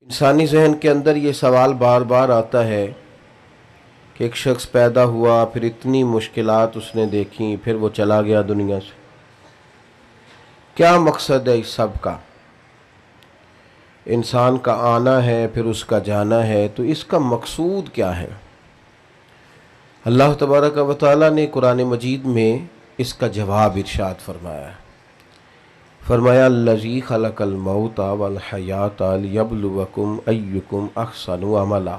इंसानी जहन के अंदर ये सवाल बार बार आता है कि एक शख्स पैदा हुआ, फिर इतनी मुश्किलात उसने देखी, फिर वो चला गया दुनिया से। क्या मकसद है इस सब का? इंसान का आना है, फिर उसका जाना है, तो इसका मकसूद क्या है? अल्लाह तबारक व तआला ने कुरान मजीद में इसका जवाब इरशाद फरमाया है। फरमाया अल्लज़ी खलक़ल मौता वल हयाता लियब्लुवकुम अय्युकुम अहसनु अमला।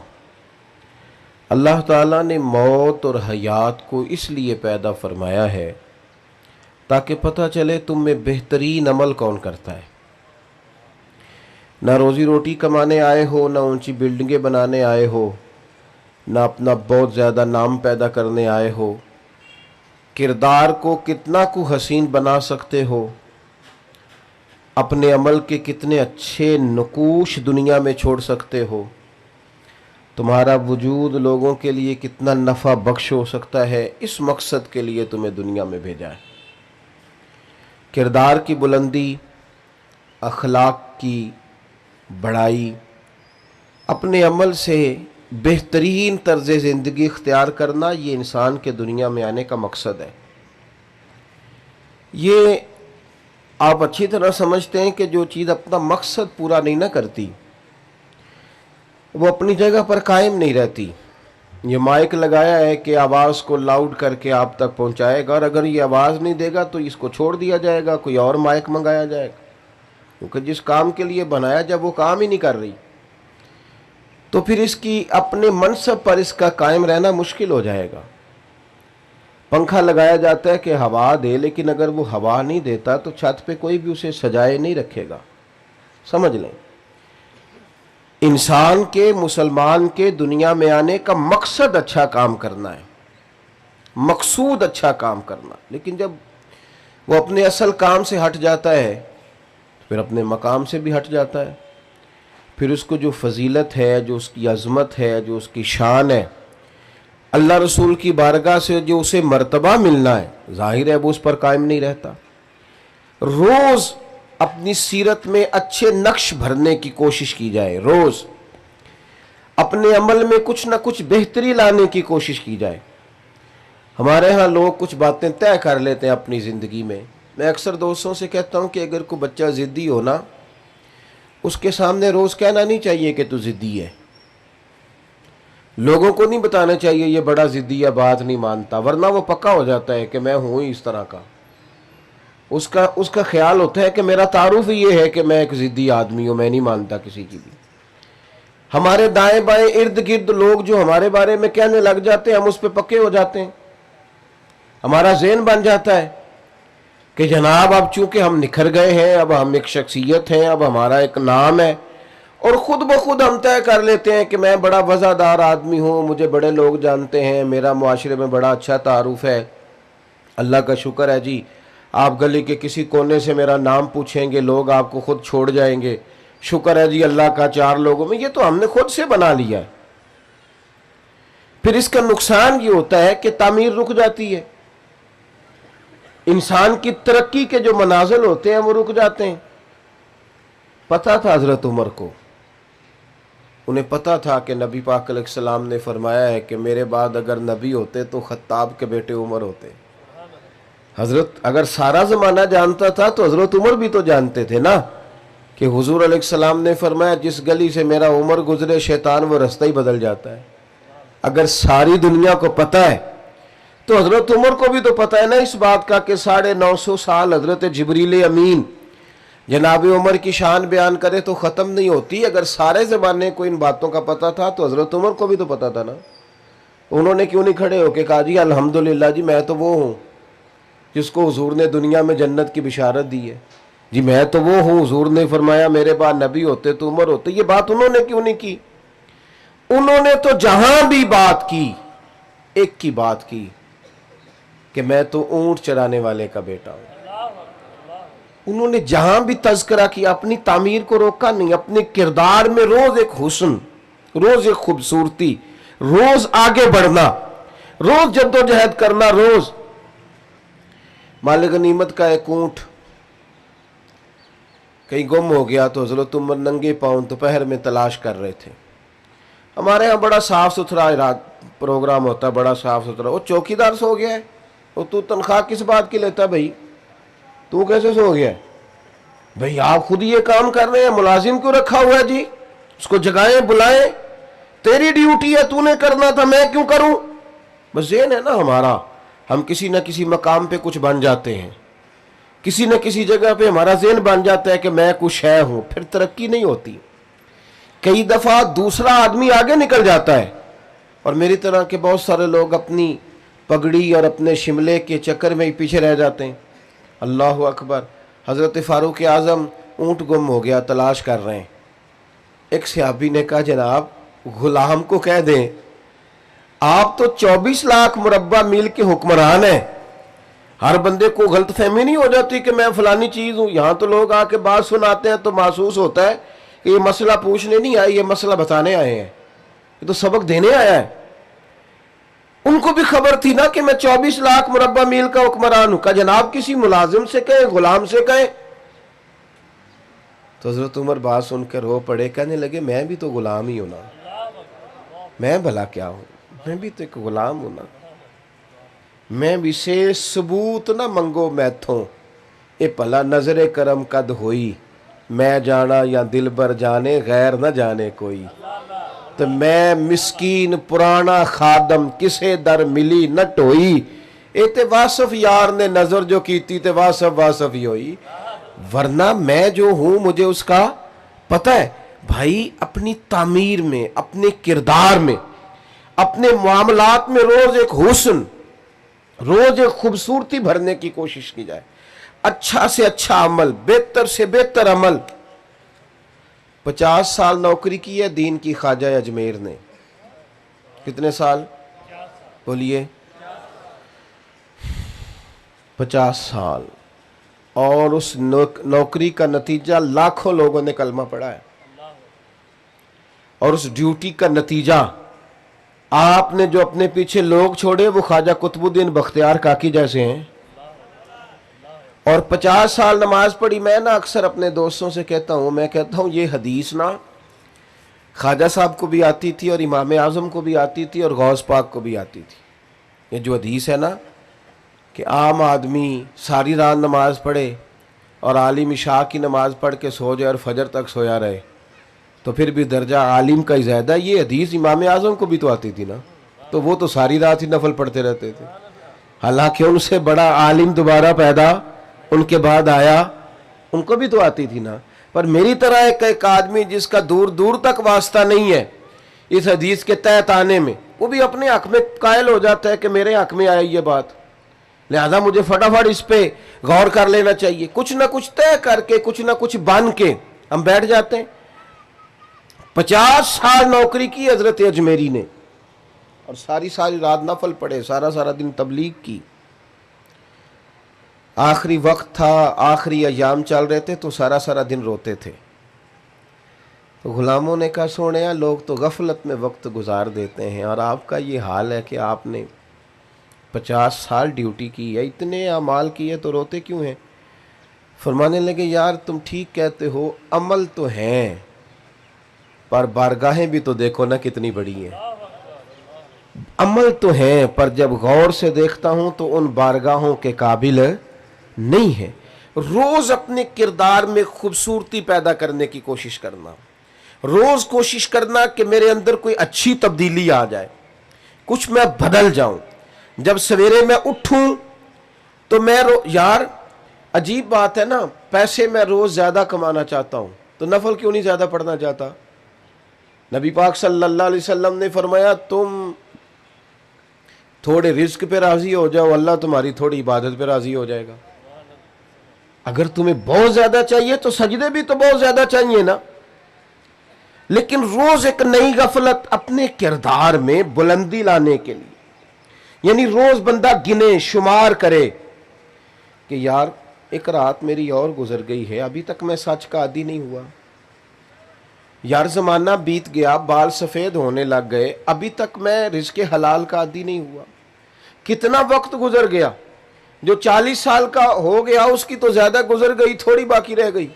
अल्लाह ताला ने मौत और हयात को इसलिए पैदा फरमाया है ताकि पता चले तुम में बेहतरीन अमल कौन करता है। ना रोज़ी रोटी कमाने आए हो, ना ऊंची बिल्डिंगें बनाने आए हो, ना अपना बहुत ज़्यादा नाम पैदा करने आए हो। किरदार को कितना को हसीन बना सकते हो, अपने अमल के कितने अच्छे नकूश दुनिया में छोड़ सकते हो, तुम्हारा वजूद लोगों के लिए कितना नफ़ा बख्श हो सकता है, इस मकसद के लिए तुम्हें दुनिया में भेजा है। किरदार की बुलंदी, अखलाक की बढ़ाई, अपने अमल से बेहतरीन तर्ज ज़िंदगी इख्तियार करना, ये इंसान के दुनिया में आने का मकसद है। ये आप अच्छी तरह समझते हैं कि जो चीज़ अपना मकसद पूरा नहीं ना करती, वो अपनी जगह पर कायम नहीं रहती। ये माइक लगाया है कि आवाज़ को लाउड करके आप तक पहुंचाएगा, और अगर ये आवाज़ नहीं देगा तो इसको छोड़ दिया जाएगा, कोई और माइक मंगाया जाएगा, क्योंकि जिस काम के लिए बनाया जब वो काम ही नहीं कर रही, तो फिर इसकी अपने मनसब पर इसका कायम रहना मुश्किल हो जाएगा। पंखा लगाया जाता है कि हवा दे, लेकिन अगर वो हवा नहीं देता तो छत पे कोई भी उसे सजाए नहीं रखेगा। समझ लें, इंसान के, मुसलमान के दुनिया में आने का मकसद अच्छा काम करना है, मकसूद अच्छा काम करना। लेकिन जब वो अपने असल काम से हट जाता है तो फिर अपने मकाम से भी हट जाता है। फिर उसको जो फजीलत है, जो उसकी अज़मत है, जो उसकी शान है, अल्लाह रसूल की बारगाह से जो उसे मर्तबा मिलना है, जाहिर है वो उस पर कायम नहीं रहता। रोज़ अपनी सीरत में अच्छे नक्श भरने की कोशिश की जाए, रोज़ अपने अमल में कुछ ना कुछ बेहतरी लाने की कोशिश की जाए। हमारे यहाँ लोग कुछ बातें तय कर लेते हैं अपनी ज़िंदगी में। मैं अक्सर दोस्तों से कहता हूँ कि अगर कोई बच्चा ज़िद्दी हो ना, उसके सामने रोज़ कहना नहीं चाहिए कि तू ज़िद्दी है। लोगों को नहीं बताना चाहिए ये बड़ा ज़िद्दी है, बात नहीं मानता, वरना वो पक्का हो जाता है कि मैं हूँ इस तरह का। उसका ख्याल होता है कि मेरा तारुफ ही ये है कि मैं एक ज़िद्दी आदमी हूँ, मैं नहीं मानता किसी की भी। हमारे दाएं बाएं इर्द गिर्द लोग जो हमारे बारे में कहने लग जाते हैं, हम उस पर पक्के हो जाते हैं। हमारा ज़हन बन जाता है कि जनाब अब चूंकि हम निखर गए हैं, अब हम एक शख्सियत हैं, अब हमारा एक नाम है, और ख़ुद ब खुद हम तय कर लेते हैं कि मैं बड़ा वज़ादार आदमी हूँ, मुझे बड़े लोग जानते हैं, मेरा मुआशरे में बड़ा अच्छा तारुफ है। अल्लाह का शुक्र है जी, आप गली के किसी कोने से मेरा नाम पूछेंगे, लोग आपको खुद छोड़ जाएंगे। शुक्र है जी अल्लाह का, 4 लोगों में। ये तो हमने खुद से बना लिया है। फिर इसका नुकसान ये होता है कि तामीर रुक जाती है, इंसान की तरक्की के जो मनाजिल होते हैं वो रुक जाते हैं। पता था हज़रत उमर को, उन्हें पता था कि नबी पाक अलैहिस्सलाम ने फरमाया है कि मेरे बाद अगर नबी होते तो खत्ताब के बेटे उमर होते। हज़रत अगर सारा ज़माना जानता था तो हज़रत उमर भी तो जानते थे ना कि हुजूर अलैहिस्सलाम ने फरमाया जिस गली से मेरा उमर गुजरे शैतान वो रास्ता ही बदल जाता है। अगर सारी दुनिया को पता है तो हज़रत उमर को भी तो पता है ना इस बात का कि 950 साल हज़रत जिब्रील अमीन जनाब उमर की शान बयान करे तो ख़त्म नहीं होती। अगर सारे ज़माने को इन बातों का पता था तो हज़रत उमर को भी तो पता था ना। उन्होंने क्यों नहीं खड़े होके कहा जी अल्हम्दुलिल्लाह जी, मैं तो वो हूँ जिसको हुजूर ने दुनिया में जन्नत की बिशारत दी है जी, मैं तो वो हूँ, हुजूर ने फरमाया मेरे बाद नबी होते तो उमर होते। ये बात उन्होंने क्यों नहीं की? उन्होंने तो जहां भी बात की, एक की बात की कि मैं तो ऊंट चराने वाले का बेटा हूं। उन्होंने जहां भी तज़किरा किया, अपनी तामीर को रोका नहीं, अपने किरदार में रोज एक हुस्न, रोज एक खूबसूरती, रोज आगे बढ़ना, रोज जद्दोजहद करना। रोज मालिक गनीमत का एक ऊंट, कहीं गुम हो गया तो हजरत उमर नंगे पाँव दोपहर में तलाश कर रहे थे। हमारे यहाँ बड़ा साफ सुथरा रात प्रोग्राम होता है, बड़ा साफ सुथरा। वो चौकीदार सो गया है, वो तू तनख्वाह किस बात की लेता है भाई? तू कैसे सो गया है भाई? आप खुद ये काम कर रहे हैं, मुलाजिम क्यों रखा हुआ है जी? उसको जगाएं, बुलाएं, तेरी ड्यूटी है, तूने करना था, मैं क्यों करूं? बस ज़हन है ना हमारा, हम किसी न किसी मकाम पे कुछ बन जाते हैं, किसी न किसी जगह पे हमारा ज़हन बन जाता है कि मैं कुछ है हूं, फिर तरक्की नहीं होती। कई दफ़ा दूसरा आदमी आगे निकल जाता है और मेरी तरह के बहुत सारे लोग अपनी पगड़ी और अपने शिमले के चक्कर में ही पीछे रह जाते हैं। अल्लाह अकबर। हज़रत फ़ारूक आज़म ऊँट गुम हो गया, तलाश कर रहे हैं। एक सहाबी ने कहा, जनाब गुलाम को कह दें आप तो 24 लाख मुरब्बा मील के हुक्मरान हैं, हर बंदे को गलतफहमी नहीं हो जाती कि मैं फलानी चीज़ हूँ। यहाँ तो लोग आके बात सुनाते हैं तो महसूस होता है कि ये मसला पूछने नहीं आए, ये मसला बताने आए हैं, ये तो सबक देने आया है। उनको भी खबर थी ना कि मैं 24 लाख मुरब्बा मील का हुक्मरान हूं। का जनाब किसी मुलाजिम से कहे, गुलाम से कहे। तो हजरत उमर बात सुनकर रो पड़े, कहने लगे मैं भी तो गुलाम ही हूं ना, मैं भला क्या हूं, मैं भी तो एक गुलाम हूं ना। मैं भी से सबूत ना मंगो मैथों, ए भला नजरे करम कद होई, मैं जाना या दिल भर जाने, गैर न जाने कोई। तो मैं मिस्कीन पुराना खादम, किसे दर मिली न टोई, ए ते वासफ यार ने नजर जो की थी ते वासफ वासफ ही होई। वरना मैं जो हूं मुझे उसका पता है। भाई अपनी तामीर में, अपने किरदार में, अपने मामलात में रोज एक हुस्न, रोज एक खूबसूरती भरने की कोशिश की जाए। अच्छा से अच्छा अमल, बेहतर से बेहतर अमल। 50 साल नौकरी की है दीन की ख्वाजा अजमेर ने। कितने साल बोलिए? 50 साल। और उस नौकरी का नतीजा लाखों लोगों ने कलमा पढ़ा है। और उस ड्यूटी का नतीजा आपने जो अपने पीछे लोग छोड़े वो ख्वाजा कुतुबुद्दीन बख्तियार काकी जैसे हैं। और 50 साल नमाज पढ़ी। मैं ना अक्सर अपने दोस्तों से कहता हूँ, मैं कहता हूँ ये हदीस ना ख्वाजा साहब को भी आती थी और इमाम आज़म को भी आती थी और गौस पाक को भी आती थी। ये जो हदीस है ना कि आम आदमी सारी रात नमाज पढ़े और आलिम इशा की नमाज पढ़ के सो जाए और फजर तक सोया रहे तो फिर भी दर्जा आलिम का ही ज़्यादा। ये हदीस इमाम आज़म को भी तो आती थी ना, तो वो तो सारी रात ही नफल पढ़ते रहते थे। हालांकि उनसे बड़ा आलिम दोबारा पैदा उनके बाद आया, उनको भी तो आती थी ना। पर मेरी तरह एक आदमी जिसका दूर दूर तक वास्ता नहीं है इस हदीस के तहत आने में, वो भी अपने हक में कायल हो जाता है कि मेरे हक में आई ये बात, लिहाजा मुझे फटाफट इस पे गौर कर लेना चाहिए। कुछ ना कुछ तय करके, कुछ ना कुछ बन के हम बैठ जाते हैं। 50 साल नौकरी की हजरत अजमेरी ने और सारी सारी रात नफल पढ़े, सारा सारा दिन तबलीग की। आखिरी वक्त था, आखिरी अयाम चल रहे थे तो सारा सारा दिन रोते थे। तो गुलामों ने कहा, सोने लोग तो गफलत में वक्त गुजार देते हैं और आपका ये हाल है कि आपने 50 साल ड्यूटी की है, इतने अमाल किए तो रोते क्यों हैं? फरमाने लगे, यार तुम ठीक कहते हो, अमल तो हैं पर बारगाहें भी तो देखो ना कितनी बड़ी हैं। अमल तो हैं पर जब गौर से देखता हूं तो उन बारगाहों के काबिल नहीं है। रोज अपने किरदार में खूबसूरती पैदा करने की कोशिश करना, रोज कोशिश करना कि मेरे अंदर कोई अच्छी तब्दीली आ जाए, कुछ मैं बदल जाऊं। जब सवेरे मैं उठूं तो मैं यार अजीब बात है ना, पैसे मैं रोज ज्यादा कमाना चाहता हूं तो नफल क्यों नहीं ज्यादा पढ़ना चाहता? नबी पाक सल्लल्लाहु अलैहि वसल्लम ने फरमाया, तुम थोड़े रिस्क पे राजी हो जाओ, अल्लाह तुम्हारी थोड़ी इबादत पे राजी हो जाएगा। अगर तुम्हें बहुत ज्यादा चाहिए तो सजदे भी तो बहुत ज्यादा चाहिए ना। लेकिन रोज एक नई गफलत अपने किरदार में बुलंदी लाने के लिए, यानी रोज बंदा गिने शुमार करे कि यार एक रात मेरी और गुजर गई है, अभी तक मैं सच का आदी नहीं हुआ। यार जमाना बीत गया, बाल सफेद होने लग गए, अभी तक मैं रिज़्क़े हलाल का आदी नहीं हुआ। कितना वक्त गुजर गया, जो 40 साल का हो गया उसकी तो ज्यादा गुजर गई, थोड़ी बाकी रह गई।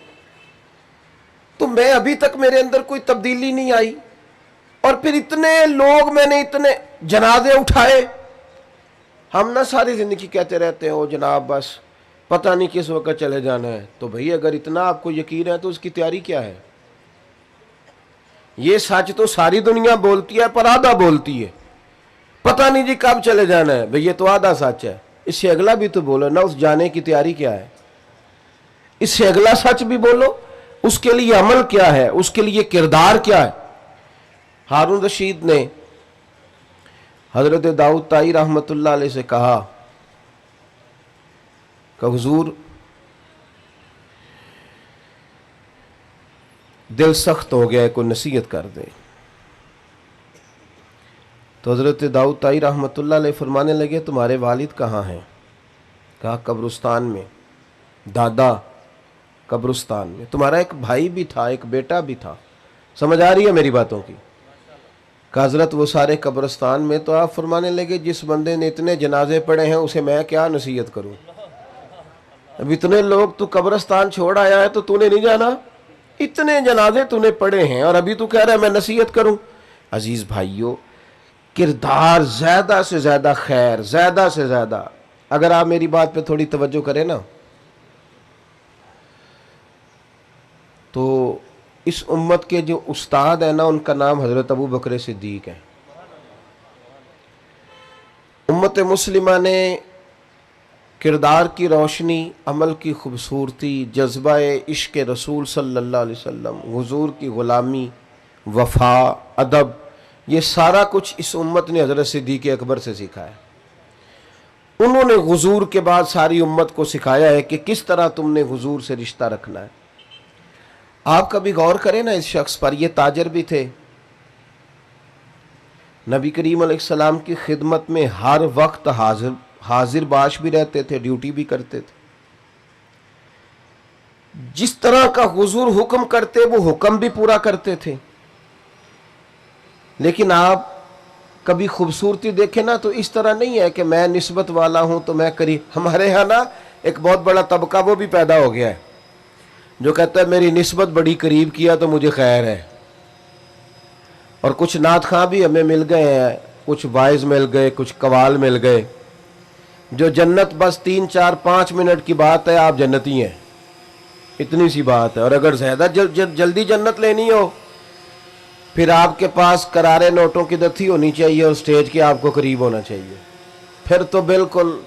तो मैं अभी तक मेरे अंदर कोई तब्दीली नहीं आई, और फिर इतने लोग, मैंने इतने जनाजे उठाए। हम ना सारी जिंदगी कहते रहते हैं ओ जनाब बस पता नहीं किस वक्त चले जाना है। तो भाई अगर इतना आपको यकीन है तो उसकी तैयारी क्या है? ये सच तो सारी दुनिया बोलती है पर आधा बोलती है, पता नहीं जी कब चले जाना है। भाई ये तो आधा सच है, इससे अगला भी तो बोलो ना, उस जाने की तैयारी क्या है। इससे अगला सच भी बोलो, उसके लिए अमल क्या है, उसके लिए किरदार क्या है। हारून रशीद ने हजरत दाऊद ताई रहमतुल्लाह अलैह से कहा कि हुजूर दिल सख्त हो गया है, कोई नसीहत कर दे। तो हजरत दाऊद ताई रहमतुल्लाह अलैह फरमाने लगे तुम्हारे वालिद कहाँ हैं? कहा कब्रिस्तान में। दादा कब्रिस्तान में। तुम्हारा एक भाई भी था, एक बेटा भी था। समझ आ रही है मेरी बातों की? कहा हजरत वो सारे कब्रिस्तान में। तो आप फरमाने लगे जिस बंदे ने इतने जनाजे पड़े हैं उसे मैं क्या नसीहत करूं? अब इतने लोग तू कब्रिस्तान छोड़ आया है तो तूने नहीं जाना? इतने जनाजे तूने पड़े हैं और अभी तू कह रहा है मैं नसीहत करूं? अजीज भाइयों, किरदार ज्यादा से ज्यादा खैर, ज्यादा से ज्यादा, अगर आप मेरी बात पे थोड़ी तवज्जो करें ना, तो इस उम्मत के जो उस्ताद है ना उनका नाम हजरत अबू बकर सिद्दीक है। उम्मत मुस्लिमा ने किरदार की रोशनी, अमल की खूबसूरती, जज्बा इश्क रसूल सल्लल्लाहु अलैहि वसल्लम, हुजूर की ग़ुलामी, वफा, अदब, ये सारा कुछ इस उम्मत ने हजरत सिद्दीक अकबर से सीखा है। उन्होंने हुजूर के बाद सारी उम्मत को सिखाया है कि किस तरह तुमने हुजूर से रिश्ता रखना है। आप कभी गौर करें ना इस शख्स पर, ये ताजर भी थे, नबी करीम अलैहिस्सलाम की खिदमत में हर वक्त हाजिर बाश भी रहते थे, ड्यूटी भी करते थे। जिस तरह का हुजूर हुक्म करते वो हुक्म भी पूरा करते थे। लेकिन आप कभी खूबसूरती देखें ना तो इस तरह नहीं है कि मैं निस्बत वाला हूं तो मैं करीब। हमारे यहाँ ना एक बहुत बड़ा तबका वो भी पैदा हो गया है जो कहता है मेरी निस्बत बड़ी करीब किया तो मुझे खैर है। और कुछ नात खां भी हमें मिल गए हैं, कुछ वाइज मिल गए, कुछ कवाल मिल गए, जो जन्नत बस 3 4 5 मिनट की बात है, आप जन्नती हैं, इतनी सी बात है। और अगर ज़्यादा जल्दी जन्नत लेनी हो फिर आपके पास करारे नोटों की दथी होनी चाहिए और स्टेज के आपको करीब होना चाहिए। फिर तो बिल्कुल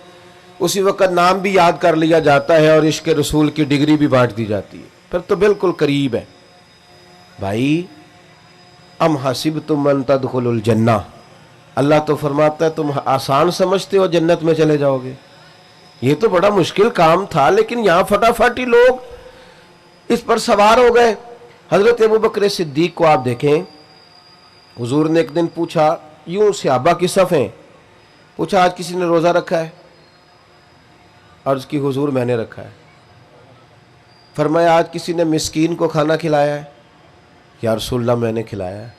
उसी वक्त नाम भी याद कर लिया जाता है और इश्क रसूल की डिग्री भी बांट दी जाती है, फिर तो बिल्कुल करीब है। भाई अम हसिबतुम अन तदखुलुल जन्ना, अल्लाह तो फरमाता है तुम आसान समझते हो जन्नत में चले जाओगे? ये तो बड़ा मुश्किल काम था, लेकिन यहाँ फटाफट ही लोग इस पर सवार हो गए। हजरत अबू बकर सिद्दीक को आप देखें, हुजूर ने एक दिन पूछा, यूं सहाबा की सफ़ें, पूछा आज किसी ने रोज़ा रखा है? अर्ज़ की हुजूर मैंने रखा है। फरमाया आज किसी ने मिस्कीन को खाना खिलाया है? या रसूलल्लाह मैंने खिलाया है।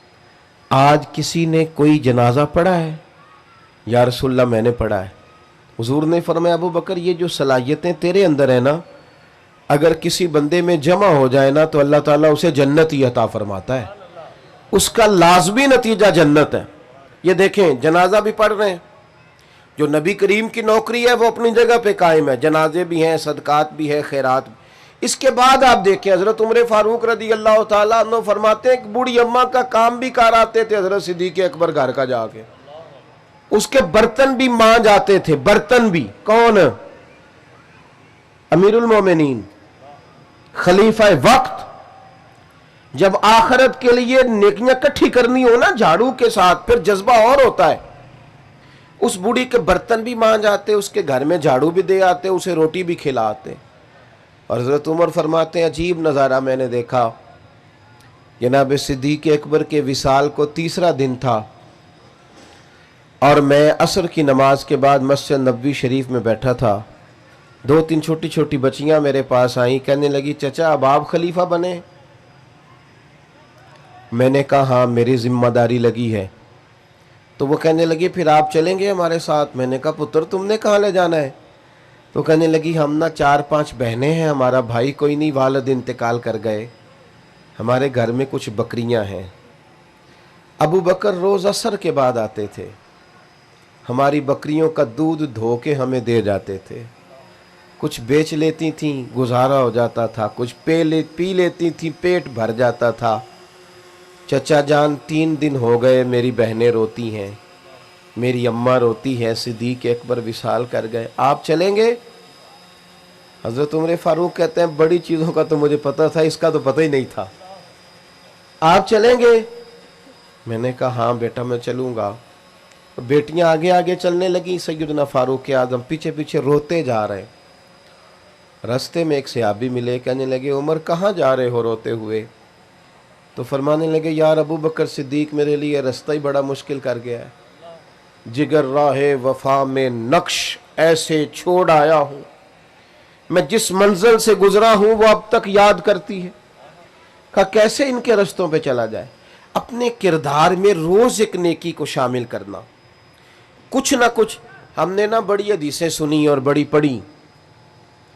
आज किसी ने कोई जनाजा पढ़ा है? या रसूलल्लाह मैंने पढ़ा है। हुजूर ने फरमाया अबू बकर ये जो सलाहियतें तेरे अंदर है ना, अगर किसी बंदे में जमा हो जाए ना तो अल्लाह ताला उसे जन्नत ही अता फरमाता है, उसका लाजमी नतीजा जन्नत है। ये देखें जनाजा भी पढ़ रहे हैं, जो नबी करीम की नौकरी है वो अपनी जगह पे कायम है, जनाजे भी हैं, सदकात भी है, खैरात भी। इसके बाद आप देखें हजरत उमर फारूक रदी अल्लाह ताला अन्हु फरमाते हैं कि बूढ़ी अम्मा का काम भी कर आते थे हजरत सिद्दीक अकबर घर का जाके, उसके बर्तन भी मांज आते थे, बर्तन भी। कौन? अमीरुल मोमिनीन, खलीफा वक्त। जब आखिरत के लिए नेकियां इकट्ठी करनी हो ना झाड़ू के साथ, फिर जज्बा और होता है। उस बूढ़ी के बर्तन भी मांज आते, उसके घर में झाड़ू भी दे आते, उसे रोटी भी खिलाते। और हज़रत उमर फरमाते हैं अजीब नज़ारा मैंने देखा, जनाब सिद्दीक अकबर के विसाल को 3रा दिन था और मैं असर की नमाज के बाद मस्जिद नबवी शरीफ में बैठा था। 2-3 छोटी छोटी बच्चियां मेरे पास आई, कहने लगी चचा अब आप खलीफा बने? मैंने कहा हाँ मेरी जिम्मेदारी लगी है। तो वो कहने लगी फिर आप चलेंगे हमारे साथ? मैंने कहा पुत्र तुमने कहाँ ले जाना है? तो कहने लगी हम ना 4-5 बहनें हैं, हमारा भाई कोई नहीं, वालिद इंतकाल कर गए, हमारे घर में कुछ बकरियां हैं। अबू बकर रोज़ असर के बाद आते थे, हमारी बकरियों का दूध धो के हमें दे जाते थे। कुछ बेच लेती थीं, गुजारा हो जाता था, कुछ पी लेती थीं, पेट भर जाता था। चचा जान 3 दिन हो गए मेरी बहनें रोती हैं, मेरी अम्मा रोती है, सिद्दीक अकबर विसाल कर गए, आप चलेंगे? हज़रत उमर फारूक कहते हैं बड़ी चीज़ों का तो मुझे पता था, इसका तो पता ही नहीं था, आप चलेंगे? मैंने कहा हाँ बेटा मैं चलूँगा। बेटियां आगे आगे चलने लगी, सैयदना फारूक आज़म पीछे पीछे रोते जा रहे। रास्ते में एक सहाबी मिले, कहने लगे उमर कहाँ जा रहे हो रोते हुए? तो फरमाने लगे यार अबू बकर सिद्दीक मेरे लिए रास्ता ही बड़ा मुश्किल कर गया है, जिगर राहे वफा में नक्श ऐसे छोड़ आया हूँ, मैं जिस मंजिल से गुजरा हूँ वो अब तक याद करती है। कहा कैसे इनके रास्तों पे चला जाए? अपने किरदार में रोज एक नेकी को शामिल करना। कुछ ना कुछ हमने ना बड़ी हदीसें सुनी और बड़ी पढ़ी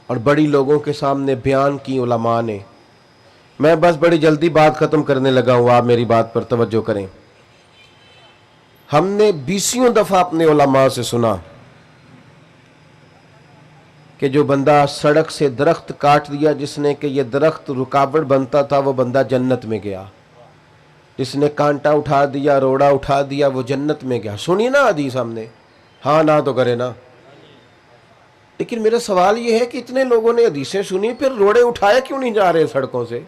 और बड़ी लोगों के सामने बयान की उलमा ने। मैं बस बड़ी जल्दी बात खत्म करने लगा हूँ, आप मेरी बात पर तवज्जो करें। हमने 20 दफा अपने उलमा से सुना कि जो बंदा सड़क से दरख्त काट दिया, जिसने कि ये दरख्त रुकावट बनता था, वो बंदा जन्नत में गया। जिसने कांटा उठा दिया, रोड़ा उठा दिया, वो जन्नत में गया। सुनी ना हदीस हमने? हाँ ना तो करे ना। लेकिन मेरा सवाल ये है कि इतने लोगों ने हदीसें सुनी, फिर रोड़े उठाए क्यों नहीं जा रहे सड़कों से?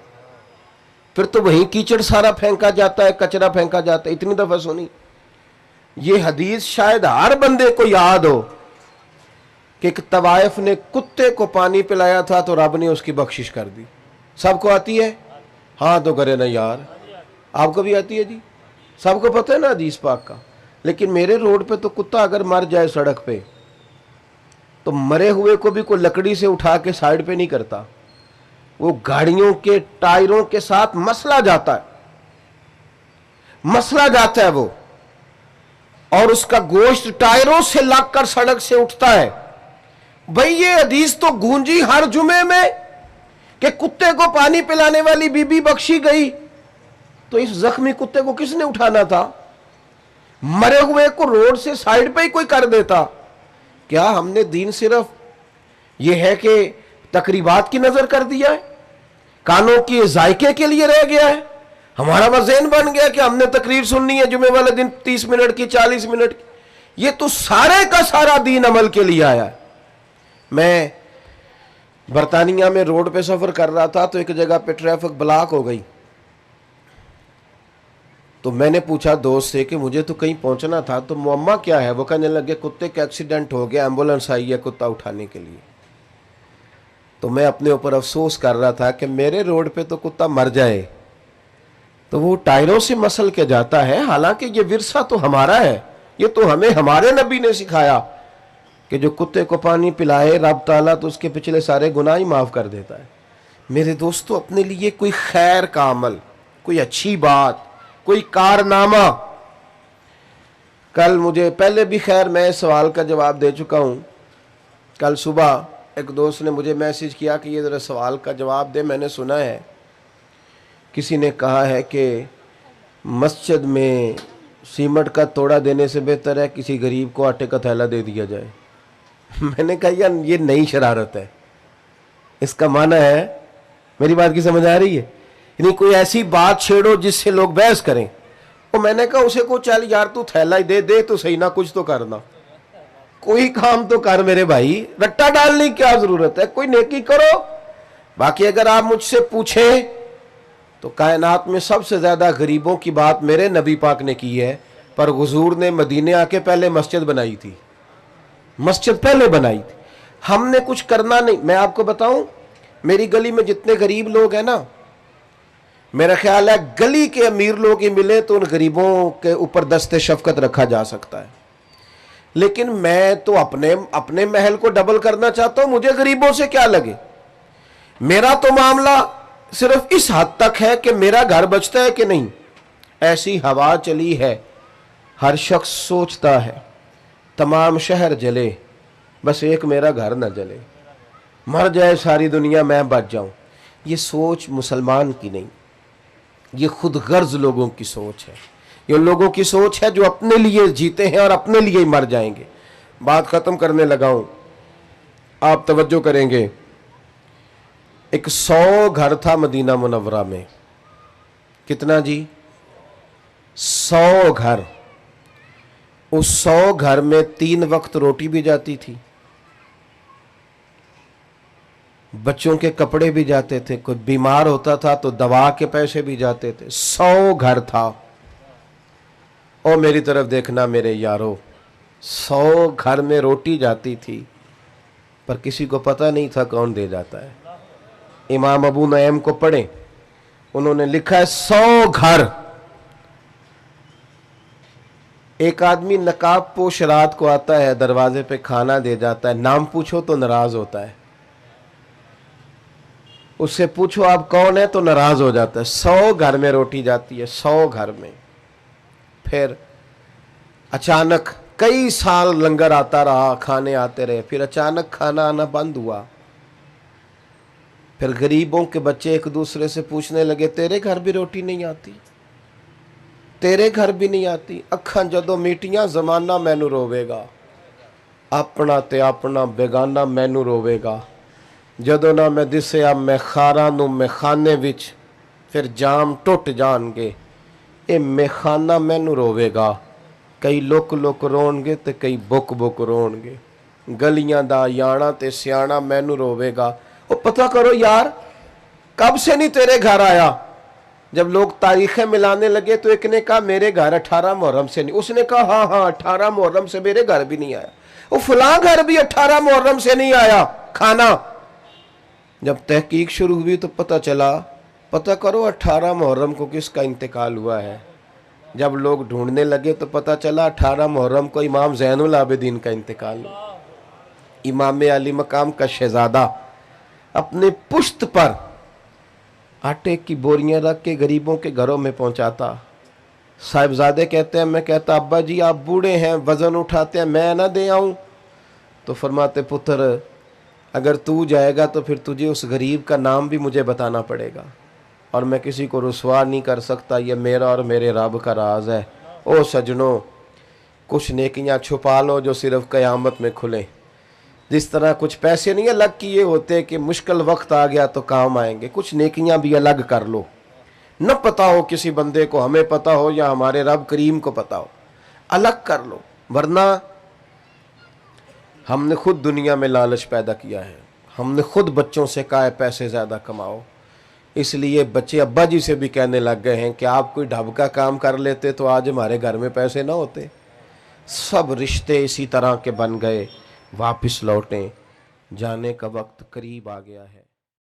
फिर तो वहीं कीचड़ सारा फेंका जाता है, कचरा फेंका जाता है। इतनी दफा सुनी ये हदीस, शायद हर बंदे को याद हो कि एक तवाइफ ने कुत्ते को पानी पिलाया था तो रब ने उसकी बख्शिश कर दी। सबको आती है? हाँ तो करे ना यार। आपको भी आती है जी? सबको पता है ना हदीस पाक का। लेकिन मेरे रोड पे तो कुत्ता अगर मर जाए सड़क पे, तो मरे हुए को भी कोई लकड़ी से उठा के साइड पे नहीं करता, वो गाड़ियों के टायरों के साथ मसला जाता है, मसला जाता है वो, और उसका गोश्त टायरों से लगकर सड़क से उठता है। भाई ये हदीस तो गूंजी हर जुमे में कि कुत्ते को पानी पिलाने वाली बीबी बख्शी गई, तो इस जख्मी कुत्ते को किसने उठाना था? मरे हुए को रोड से साइड पे ही कोई कर देता। क्या हमने दीन सिर्फ यह है कि तकरीबात की नजर कर दिया है, कानों की जायके के लिए रह गया है? हमारा वज़न बन गया कि हमने तकरीर सुननी है जुमे वाले दिन 30 मिनट की, 40 मिनट की। ये तो सारे का सारा दीन अमल के लिए आया है। मैं बरतानिया में रोड पे सफर कर रहा था तो एक जगह पे ट्रैफिक ब्लॉक हो गई। तो मैंने पूछा दोस्त से कि मुझे तो कहीं पहुंचना था, तो मुअम्मा क्या है? वो कहने लगे कुत्ते का एक्सीडेंट हो गया, एम्बुलेंस आई है कुत्ता उठाने के लिए। तो मैं अपने ऊपर अफसोस कर रहा था कि मेरे रोड पे तो कुत्ता मर जाए तो वो टायरों से मसल के जाता है। हालांकि ये विरसा तो हमारा है, ये तो हमें हमारे नबी ने सिखाया कि जो कुत्ते को पानी पिलाए रब ताला तो उसके पिछले सारे गुनाह ही माफ कर देता है। मेरे दोस्तों, अपने लिए कोई खैर का अमल, कोई अच्छी बात, कोई कारनामा। कल मुझे पहले भी खैर मैं इस सवाल का जवाब दे चुका हूं। कल सुबह एक दोस्त ने मुझे मैसेज किया कि ये जरा सवाल का जवाब दे, मैंने सुना है किसी ने कहा है कि मस्जिद में सीमेंट का तोड़ा देने से बेहतर है किसी गरीब को आटे का थैला दे दिया जाए। मैंने कहा यार ये नई शरारत है, इसका माना है, मेरी बात की समझ आ रही है? यानी कोई ऐसी बात छेड़ो जिससे लोग बहस करें। तो मैंने कहा उसे को चल यार तू थैला ही दे तो सही ना, कुछ तो करना, कोई काम तो कर मेरे भाई, रट्टा डालने की क्या जरूरत है, कोई नेकी करो। बाकी अगर आप मुझसे पूछें तो कायनात में सबसे ज्यादा गरीबों की बात मेरे नबी पाक ने की है, पर हुजूर ने मदीने आके पहले मस्जिद बनाई थी, मस्जिद पहले बनाई थी। हमने कुछ करना नहीं। मैं आपको बताऊं, मेरी गली में जितने गरीब लोग हैं ना, मेरा ख्याल है गली के अमीर लोग ही मिले तो उन गरीबों के ऊपर दस्ते शफकत रखा जा सकता है। लेकिन मैं तो अपने महल को डबल करना चाहता हूं, मुझे गरीबों से क्या लगे। मेरा तो मामला सिर्फ इस हद तक है कि मेरा घर बचता है कि नहीं। ऐसी हवा चली है, हर शख्स सोचता है तमाम शहर जले, बस एक मेरा घर न जले, मर जाए सारी दुनिया मैं बच जाऊं। ये सोच मुसलमान की नहीं। ये खुद गर्ज लोगों की सोच है, ये लोगों की सोच है जो अपने लिए जीते हैं और अपने लिए ही मर जाएंगे। बात खत्म करने लगा हूं, आप तवज्जो करेंगे। एक 100 घर था मदीना मुनव्वरा में। कितना जी? 100 घर। उस 100 घर में 3 वक्त रोटी भी जाती थी, बच्चों के कपड़े भी जाते थे, कोई बीमार होता था तो दवा के पैसे भी जाते थे। 100 घर था। और मेरी तरफ देखना मेरे यारो, 100 घर में रोटी जाती थी, पर किसी को पता नहीं था कौन दे जाता है। इमाम अबू नईम को पढ़े, उन्होंने लिखा है 100 घर। एक आदमी नकाब पोश रात को आता है, दरवाजे पे खाना दे जाता है, नाम पूछो तो नाराज होता है, उससे पूछो आप कौन है तो नाराज हो जाता है। 100 घर में रोटी जाती है, 100 घर में। फिर अचानक कई साल लंगर आता रहा, खाने आते रहे, फिर अचानक खाना आना बंद हुआ। फिर गरीबों के बच्चे एक दूसरे से पूछने लगे, तेरे घर भी रोटी नहीं आती? तेरे घर भी नहीं आती? अखां जदों मीटियां जमाना मैनू रोवेगा, अपना ते अपना बेगाना मैनू रोवेगा। जदों ना मैं दिसया मैं खारा नू मेखाने विच, फिर जाम टुट जाणगे, ये मेखाना मैनू रोवेगा। कई लुक लुक रोणगे ते कई बुक बुक रोणगे। गलियां दा याना ते सियाना मैनू रोवेगा। ओ पता करो यार, कब से नहीं तेरे घर आया? जब लोग तारीखें मिलाने लगे तो एक ने कहा मेरे घर 18 मुहर्रम से नहीं। उसने कहा हाँ हाँ 18 मुहर्रम से मेरे घर भी नहीं आया। वो फलां घर भी 18 मुहर्रम से नहीं आया खाना। जब तहकीक शुरू हुई तो पता चला, पता करो 18 मुहर्रम को किसका इंतकाल हुआ है। जब लोग ढूंढने लगे तो पता चला 18 मुहर्रम को इमाम ज़ैनुल आबिदीन का इंतकाल हुआ। इमाम अली मकाम का शहजादा अपने पुश्त पर आटे की बोरियां रख के गरीबों के घरों में पहुंचाता। साहिबजादे कहते हैं, मैं कहता अब्बा जी आप बूढ़े हैं, वजन उठाते हैं, मैं ना दे आऊं? तो फरमाते पुत्र अगर तू जाएगा तो फिर तुझे उस गरीब का नाम भी मुझे बताना पड़ेगा, और मैं किसी को रुसवा नहीं कर सकता। ये मेरा और मेरे रब का राज है। ओ सजनों, कुछ नेकियां छुपा लो जो सिर्फ क़यामत में खुलें। जिस तरह कुछ पैसे नहीं अलग किए होते कि मुश्किल वक्त आ गया तो काम आएंगे, कुछ नेकियां भी अलग कर लो। न पता हो किसी बंदे को, हमें पता हो या हमारे रब करीम को पता हो, अलग कर लो। वरना हमने खुद दुनिया में लालच पैदा किया है, हमने खुद बच्चों से कहा है पैसे ज़्यादा कमाओ, इसलिए बच्चे अब्बा जी से भी कहने लग गए हैं कि आप कोई ढब का काम कर लेते तो आज हमारे घर में पैसे ना होते। सब रिश्ते इसी तरह के बन गए। वापस लौटें, जाने का वक्त करीब आ गया है।